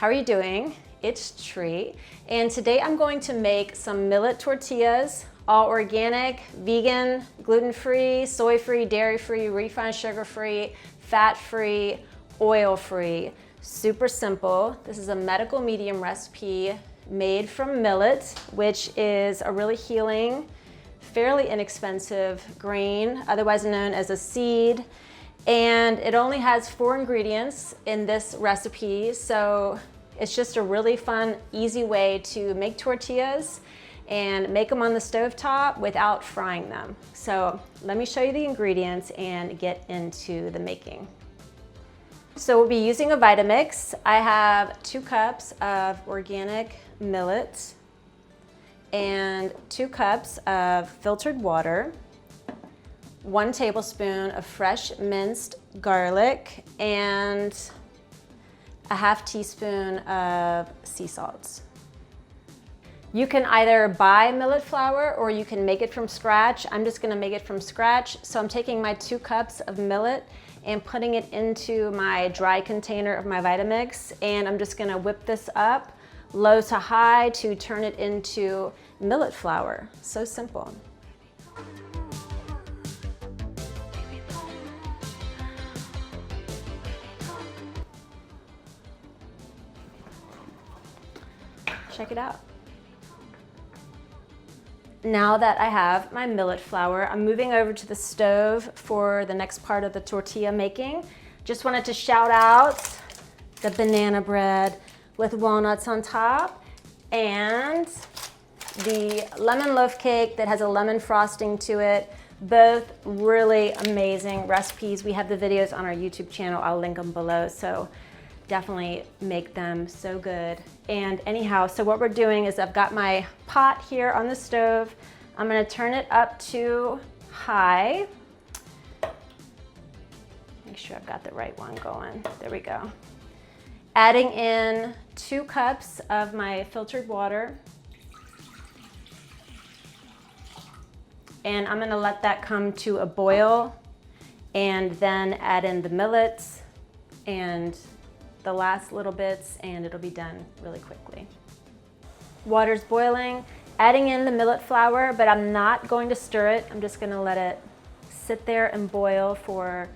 are you doing? It's Tree, and today I'm going to make some millet tortillas, all organic, vegan, gluten-free, soy-free, dairy-free, refined sugar-free, fat-free, oil-free. Super simple. This is a medical medium recipe made from millet, which is a really healing, fairly inexpensive grain, otherwise known as a seed. And it only has 4 ingredients in this recipe, so it's just a really fun, easy way to make tortillas and make them on the stovetop without frying them. So let me show you the ingredients and get into the making. So we'll be using a Vitamix. I have 2 cups of organic millet and 2 cups of filtered water, 1 tablespoon of fresh minced garlic, and a ½ teaspoon of sea salt. You can either buy millet flour or you can make it from scratch. I'm just gonna make it from scratch. So I'm taking my 2 cups of millet and putting it into my dry container of my Vitamix, and I'm just gonna whip this up low to high to turn it into millet flour. So simple. Check it out. Now that I have my millet flour, I'm moving over to the stove for the next part of the tortilla making. Just wanted to shout out the banana bread with walnuts on top and the lemon loaf cake that has a lemon frosting to it. Both really amazing recipes. We have the videos on our YouTube channel. I'll link them below. So definitely make them so good. And anyhow, so what we're doing is I've got my pot here on the stove. I'm gonna turn it up to high. Make sure I've got the right one going. There we go. Adding in 2 cups of my filtered water. And I'm gonna let that come to a boil and then add in the millets and the last little bits, and it'll be done really quickly. Water's boiling, adding in the millet flour, but I'm not going to stir it. I'm just gonna let it sit there and boil for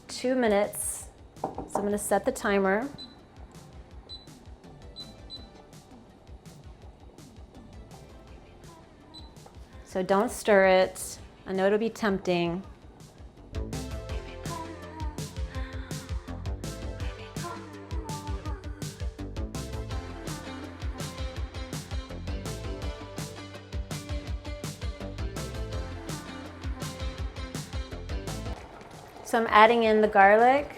2 minutes. So I'm gonna set the timer. So don't stir it. I know it'll be tempting. So I'm adding in the garlic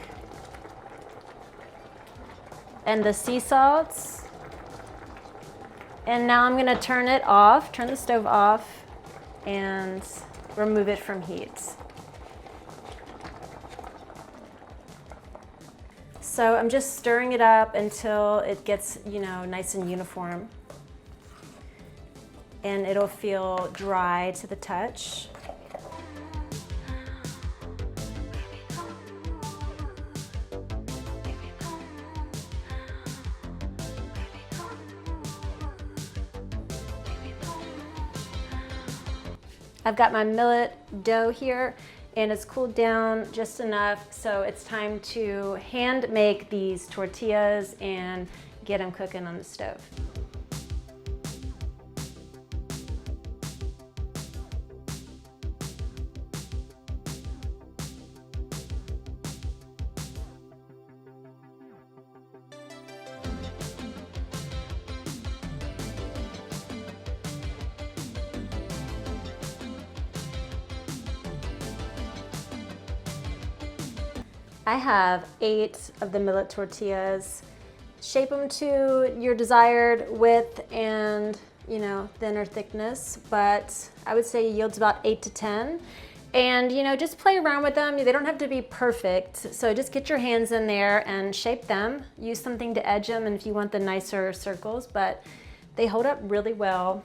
and the sea salts. And now I'm gonna turn it off, turn the stove off, and remove it from heat. So I'm just stirring it up until it gets, nice and uniform. And it'll feel dry to the touch. I've got my millet dough here and it's cooled down just enough, so it's time to hand make these tortillas and get them cooking on the stove. I have 8 of the millet tortillas. Shape them to your desired width and, thinner thickness, but I would say yields about 8 to 10. And, just play around with them. They don't have to be perfect, so just get your hands in there and shape them. Use something to edge them and if you want the nicer circles, but they hold up really well.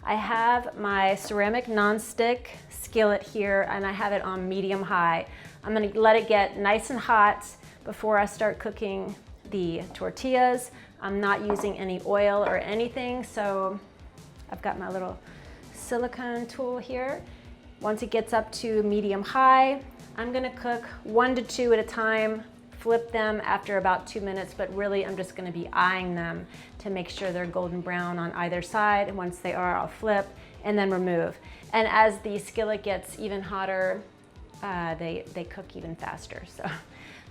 I have my ceramic non-stick skillet here and I have it on medium high. I'm gonna let it get nice and hot before I start cooking the tortillas. I'm not using any oil or anything, so I've got my little silicone tool here. Once it gets up to medium high, I'm gonna cook 1 to 2 at a time, flip them after about 2 minutes, but really I'm just gonna be eyeing them to make sure they're golden brown on either side. And once they are, I'll flip and then remove. And as the skillet gets even hotter, they cook even faster. So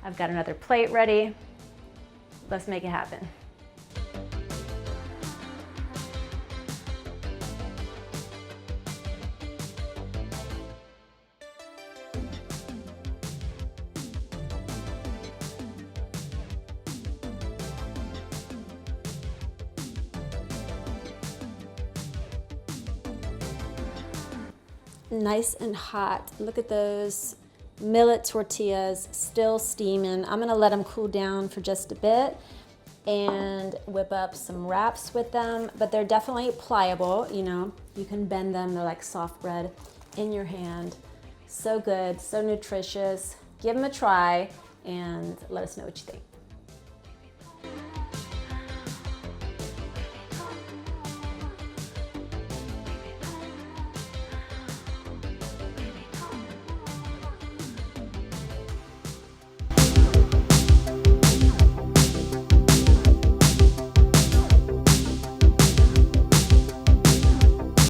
I've got another plate ready. Let's make it happen. Nice and hot. Look at those millet tortillas still steaming. I'm gonna let them cool down for just a bit and whip up some wraps with them, but they're definitely pliable. You know, you can bend them, they're like soft bread in your hand. So good, so nutritious. Give them a try and let us know what you think.